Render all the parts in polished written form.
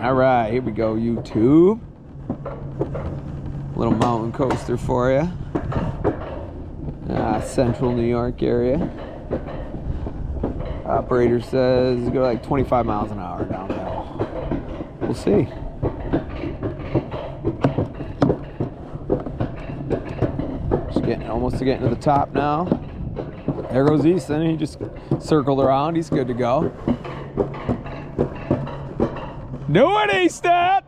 All right, here we go, YouTube. Little mountain coaster for you. Central New York area. Operator says go like 25 miles an hour downhill. We'll see. Almost getting to the top now. There goes Easton. He just circled around. He's good to go. Do it, Easton!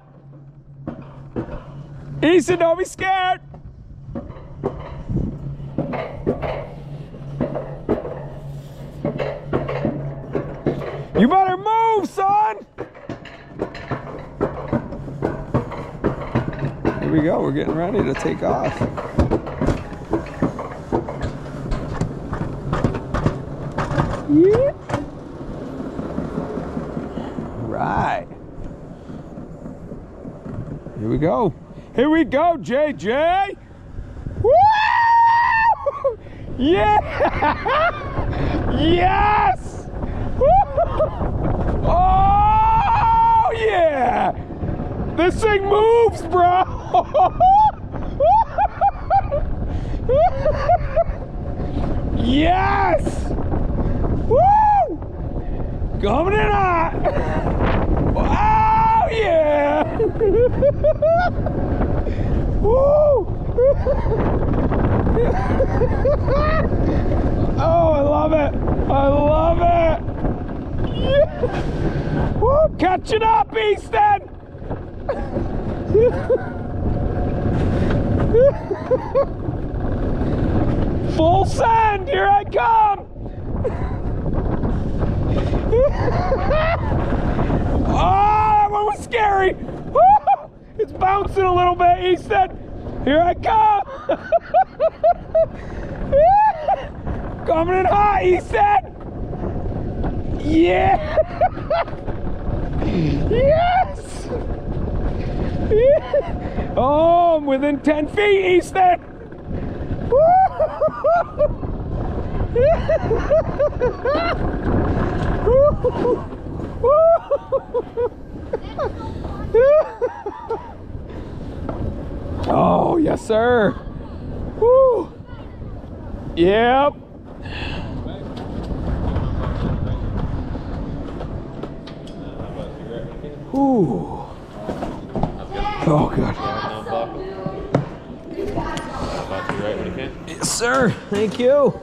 Easton, don't be scared! You better move, son! Here we go. We're getting ready to take off. Yeah. Right. Here we go. Here we go, JJ. Woo! Yeah! Yes! Woo! Oh, yeah! This thing moves, bro! Yes! Woo! Coming in hot! Oh, yeah! Woo! Oh, I love it! I love it! Yeah. Woo! Catching up, Easton! Full send! Here I come! Oh, that one was scary! Woo! It's bouncing a little bit, Easton! Here I come! Coming in hot, Easton! Yeah! Yes! Oh, I'm within 10 feet, Easton! Oh, yes, sir. Woo. Yep. Ooh. Oh, good. Yes, sir. Thank you.